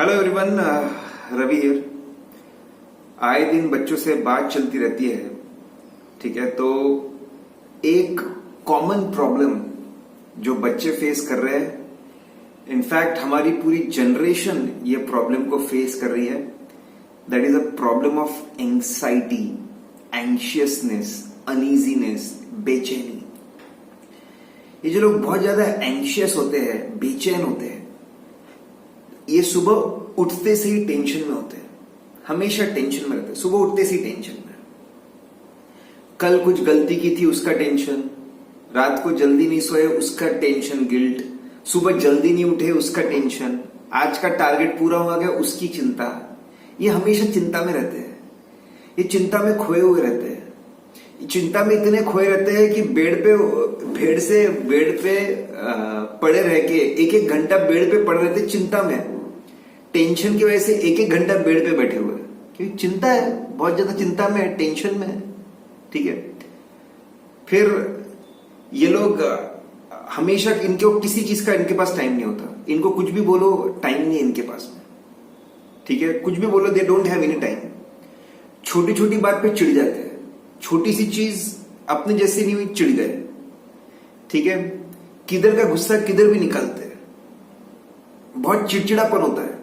Hello everyone, Ravi here. आए दिन बच्चों से बात चलती रहती है, ठीक है। तो एक कॉमन प्रॉब्लम जो बच्चे फेस कर रहे हैं, इनफैक्ट हमारी पूरी जनरेशन ये प्रॉब्लम को फेस कर रही है, that is a problem of anxiety, anxiousness, uneasiness, बेचैनी। ये जो लोग बहुत ज्यादा एंशियस होते हैं, बेचैन होते हैं, ये सुबह उठते से ही टेंशन में होते हैं, हमेशा टेंशन में रहते हैं। सुबह उठते से ही टेंशन में, कल कुछ गलती की थी उसका टेंशन, रात को जल्दी नहीं सोए उसका टेंशन, गिल्ट, सुबह जल्दी नहीं उठे उसका टेंशन, आज का टारगेट पूरा हो गया उसकी चिंता। ये हमेशा चिंता में रहते हैं, ये चिंता में खोए हुए रहते हैं। चिंता में इतने खोए रहते हैं कि बेड पे पड़े रह के एक एक घंटा बेड पे पड़े रहते, चिंता में, टेंशन की वजह से एक एक घंटा बेड पे बैठे हुए, क्योंकि चिंता है, बहुत ज्यादा चिंता में है, टेंशन में है, ठीक है। फिर ये लोग हमेशा, इनको किसी चीज का इनके पास टाइम नहीं होता, इनको कुछ भी बोलो टाइम नहीं है इनके पास में, ठीक है। कुछ भी बोलो, they don't have any time. छोटी छोटी बात पे चिढ़ जाते हैं, छोटी सी चीज अपने जैसी नहीं हुई चिढ़ गए, ठीक है। किधर का गुस्सा किधर भी निकालते हैं, बहुत चिड़चिड़ापन होता है।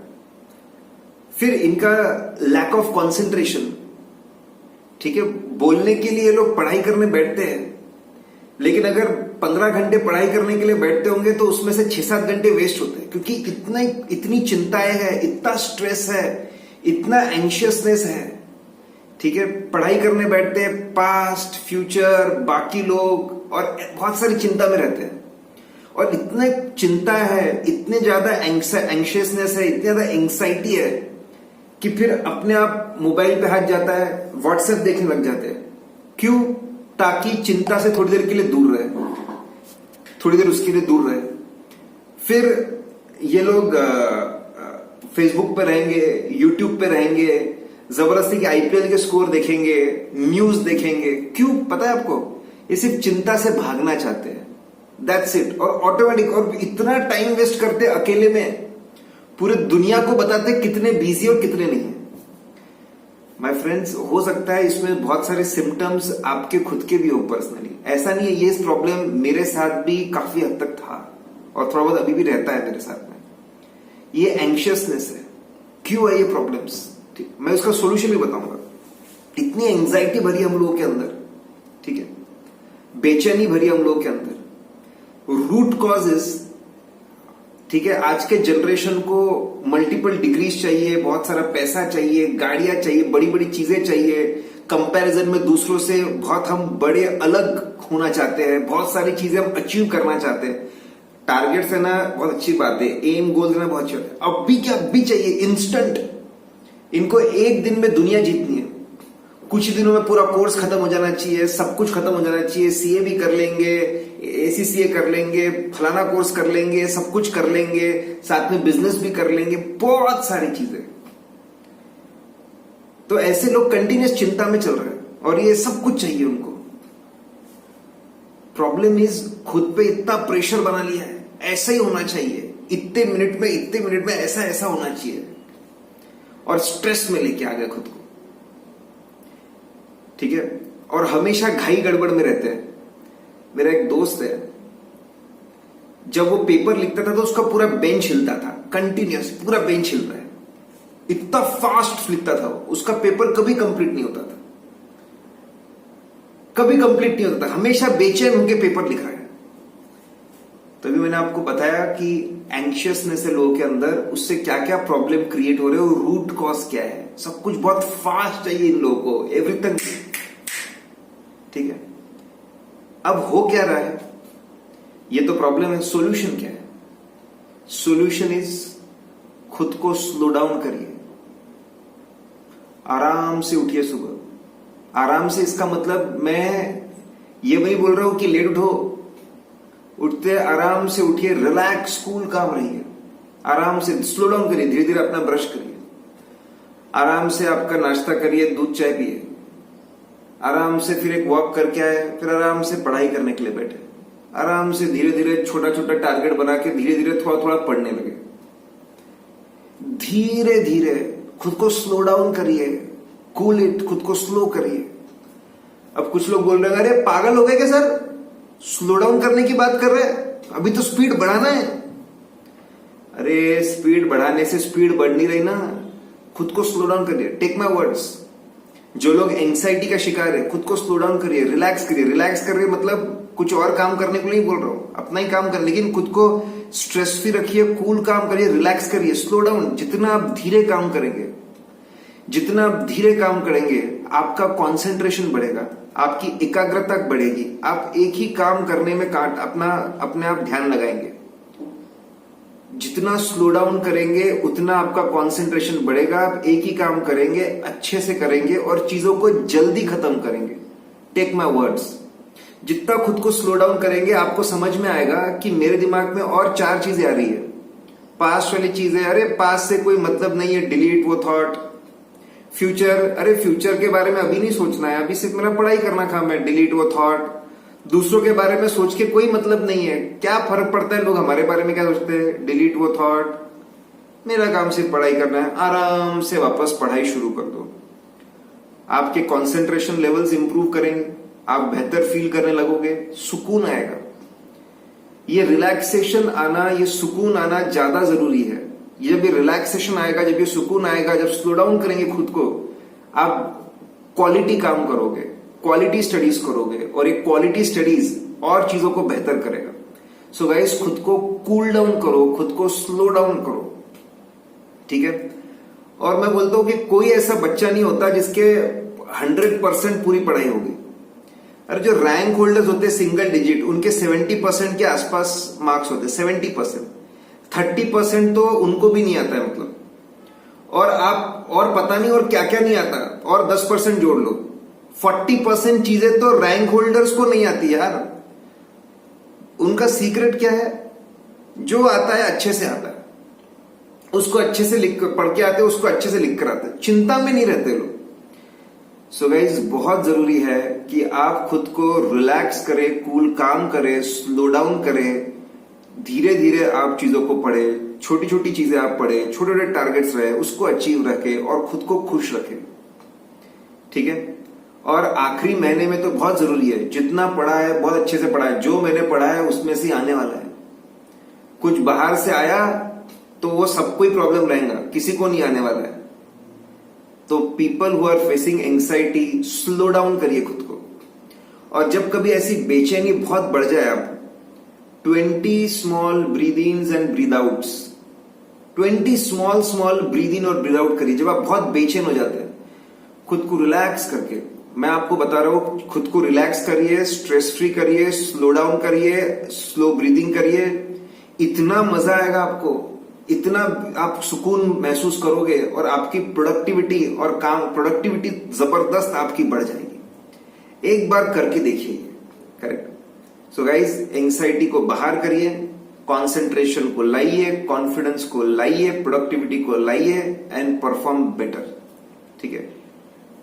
फिर इनका लैक ऑफ कंसंट्रेशन, ठीक है। बोलने के लिए लोग पढ़ाई करने बैठते हैं, लेकिन अगर 15 घंटे पढ़ाई करने के लिए बैठते होंगे तो उसमें से 6-7 घंटे वेस्ट होते हैं, क्योंकि इतनी चिंताएं हैं, इतना स्ट्रेस है, इतना एंशियसनेस है, ठीक है। पढ़ाई करने बैठते हैं, पास्ट, फ्यूचर, बाकी लोग, और बहुत सारी चिंता में रहते हैं। और इतने चिंता है, इतने ज्यादा एंशियसनेस है, इतनी ज्यादा एंग्जाइटी है कि फिर अपने आप मोबाइल पे हाथ जाता है, व्हाट्सएप देखने लग जाते हैं। क्यों? ताकि चिंता से थोड़ी देर के लिए दूर रहे, थोड़ी देर उसके लिए दूर रहे। फिर ये लोग फेसबुक पे रहेंगे, यूट्यूब पे रहेंगे, जबरदस्ती के आईपीएल के स्कोर देखेंगे, न्यूज देखेंगे। क्यों? पता है आपको? ये सिर्फ चिंता से भागना चाहते हैं, दैट्स इट। और ऑटोमेटिक, और इतना टाइम वेस्ट करते अकेले में, पूरे दुनिया को बताते कितने बिजी और कितने नहीं है। माय फ्रेंड्स, हो सकता है इसमें बहुत सारे सिम्टम्स आपके खुद के भी हो पर्सनली, ऐसा नहीं है। ये प्रॉब्लम मेरे साथ भी काफी हद तक था और थोड़ा बहुत अभी भी रहता है मेरे साथ में। ये एंशियसनेस है। क्यों है ये प्रॉब्लम्स? ठीक, मैं उसका सोल्यूशन भी बताऊंगा। इतनी एंजाइटी भरी हम लोगों के अंदर, ठीक है, बेचैनी भरी हम लोगों के अंदर, रूट कॉजेस, ठीक है। आज के जनरेशन को मल्टीपल डिग्रीज चाहिए, बहुत सारा पैसा चाहिए, गाड़ियां चाहिए, बड़ी बड़ी चीजें चाहिए, कंपैरिजन में दूसरों से बहुत हम बड़े अलग होना चाहते हैं, बहुत सारी चीजें हम अचीव करना चाहते हैं। टारगेट्स है ना, बहुत अच्छी बात है, एम गोल देना बहुत अच्छा है। अब भी क्या, अब भी चाहिए इंस्टेंट। इनको एक दिन में दुनिया जीतनी है, कुछ दिनों में पूरा कोर्स खत्म हो जाना चाहिए, सब कुछ खत्म हो जाना चाहिए, सीए भी कर लेंगे, एसीसीए कर लेंगे, फलाना कोर्स कर लेंगे, सब कुछ कर लेंगे, साथ में बिजनेस भी कर लेंगे, बहुत सारी चीजें। तो ऐसे लोग कंटिन्यूस चिंता में चल रहे हैं और ये सब कुछ चाहिए उनको। प्रॉब्लम इज, खुद पे इतना प्रेशर बना लिया है, ऐसा ही होना चाहिए, इतने मिनट में ऐसा ऐसा होना चाहिए, और स्ट्रेस में लेके आ गए खुद को, ठीक है। और हमेशा घाई गड़बड़ में रहते हैं। मेरा एक दोस्त है, जब वो पेपर लिखता था तो उसका पूरा बेंच हिलता था, कंटिन्यूस पूरा बेंच हिल रहा है, इतना फास्ट लिखता था वो, उसका पेपर कभी कंप्लीट नहीं होता था, कभी कंप्लीट नहीं होता था, हमेशा बेचैन होकर पेपर लिख रहा है। तभी मैंने आपको बताया कि एंशियसनेस है लोगों के अंदर, उससे क्या क्या प्रॉब्लम क्रिएट हो रहे हो, रूट कॉज क्या है। सब कुछ बहुत फास्ट चाहिए इन लोगों को, एवरीथिंग, ठीक है। अब हो क्या रहा है, ये तो प्रॉब्लम है। सॉल्यूशन क्या है? सॉल्यूशन इज, खुद को स्लो डाउन करिए, आराम से उठिए सुबह। आराम से इसका मतलब मैं ये नहीं बोल रहा हूं कि लेट उठो, उठते आराम से उठिए, रिलैक्स, कूल काम रहिए, आराम से स्लो डाउन करिए, धीरे धीरे अपना ब्रश करिए, आराम से आपका नाश्ता करिए, दूध चाय पिए, आराम से फिर एक वॉक करके आए, फिर आराम से पढ़ाई करने के लिए बैठे, आराम से धीरे धीरे छोटा छोटा टारगेट बना के धीरे धीरे थोड़ा थोड़ा पढ़ने लगे। धीरे धीरे खुद को स्लो डाउन करिए, कूल इट, खुद को स्लो करिए। अब कुछ लोग बोल रहे हैं अरे पागल हो गए क्या सर, स्लो डाउन करने की बात कर रहे हैं, अभी तो स्पीड बढ़ाना है। अरे स्पीड बढ़ाने से स्पीड बढ़ नहीं रही ना, खुद को स्लो डाउन करिए। टेक माय वर्ड्स, जो लोग एंग्जाइटी का शिकार है खुद को स्लो डाउन करिए, रिलैक्स करिए। रिलैक्स करिए मतलब कुछ और काम करने को नहीं बोल रहा हूं, अपना ही काम कर, लेकिन खुद को स्ट्रेस फ्री रखिए, कूल काम करिए, रिलैक्स करिए, स्लो डाउन। जितना आप धीरे काम करेंगे, जितना आप धीरे काम करेंगे, आपका कंसंट्रेशन बढ़ेगा, आपकी एकाग्रता बढ़ेगी, आप एक ही काम करने में अपने आप ध्यान लगाएंगे। जितना स्लो डाउन करेंगे उतना आपका कंसंट्रेशन बढ़ेगा, आप एक ही काम करेंगे, अच्छे से करेंगे और चीजों को जल्दी खत्म करेंगे। टेक माय वर्ड्स, जितना खुद को स्लो डाउन करेंगे आपको समझ में आएगा कि मेरे दिमाग में और 4 चीजें आ रही है। पास्ट वाली चीजें, अरे पास्ट से कोई मतलब नहीं है, डिलीट वो थॉट। फ्यूचर, अरे फ्यूचर के बारे में अभी नहीं सोचना है, अभी सिर्फ मेरा पढ़ाई करना काम है, डिलीट वो थॉट। दूसरों के बारे में सोच के कोई मतलब नहीं है, क्या फर्क पड़ता है लोग हमारे बारे में क्या सोचते हैं, डिलीट वो थॉट। मेरा काम सिर्फ पढ़ाई करना है, आराम से वापस पढ़ाई शुरू कर दो। आपके कंसंट्रेशन लेवल्स इंप्रूव करेंगे, आप बेहतर फील करने लगोगे, सुकून आएगा। ये रिलैक्सेशन आना, ये सुकून आना ज्यादा जरूरी है। जब ये रिलैक्सेशन आएगा, जब ये सुकून आएगा, जब स्लो डाउन करेंगे खुद को, आप क्वालिटी काम करोगे, क्वालिटी स्टडीज करोगे और एक क्वालिटी स्टडीज और चीजों को बेहतर करेगा। सो गाइस, खुद को कूल डाउन करो, खुद को स्लो डाउन करो, ठीक है। और मैं बोलता हूं कि कोई ऐसा बच्चा नहीं होता जिसके 100% पूरी पढ़ाई होगी। अरे जो रैंक होल्डर्स होते हैं सिंगल डिजिट, उनके 70% के आसपास मार्क्स होते हैं, 70%। 30% तो उनको भी नहीं आता है मतलब। और आप और पता नहीं और क्या क्या नहीं आता, और 10% जोड़ लो, 40% चीजें तो रैंक होल्डर्स को नहीं आती यार। उनका सीक्रेट क्या है? जो आता है अच्छे से आता है, उसको अच्छे से लिख पढ़ के आते हैं, उसको अच्छे से लिख कर आते हैं, चिंता में नहीं रहते लोग। सो गाइज, बहुत जरूरी है कि आप खुद को रिलैक्स करें, कूल काम करें, स्लो डाउन करें, धीरे धीरे आप चीजों को पढ़ें, छोटी छोटी चीजें आप पढ़ें, छोटे छोटे टारगेट्स रहे, उसको अचीव रखें और खुद को खुश रखें, ठीक है। और आखिरी महीने में तो बहुत जरूरी है, जितना पढ़ा है बहुत अच्छे से पढ़ा है, जो मैंने पढ़ा है उसमें से आने वाला है। कुछ बाहर से आया तो वो सबको ही प्रॉब्लम रहेगा, किसी को नहीं आने वाला है। तो people who are facing anxiety, slow down करिए खुद को। और जब कभी ऐसी बेचैनी बहुत बढ़ जाए, आप 20 small breath ins and breath outs, 20 small breath in और ब्रीद आउट करिए। जब आप बहुत बेचैन हो जाते हैं, खुद को रिलैक्स करके, मैं आपको बता रहा हूं, खुद को रिलैक्स करिए, स्ट्रेस फ्री करिए, स्लो डाउन करिए, स्लो ब्रीदिंग करिए। इतना मजा आएगा आपको, इतना आप सुकून महसूस करोगे और आपकी प्रोडक्टिविटी और प्रोडक्टिविटी जबरदस्त आपकी बढ़ जाएगी। एक बार करके देखिए, करेक्ट। सो गाइज, एंग्जाइटी को बाहर करिए, कॉन्सेंट्रेशन को लाइए, कॉन्फिडेंस को लाइए, प्रोडक्टिविटी को लाइए एंड परफॉर्म बेटर, ठीक है।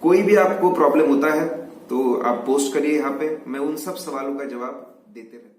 कोई भी आपको प्रॉब्लम होता है तो आप पोस्ट करिए यहाँ पे, मैं उन सब सवालों का जवाब देते रहूंगा।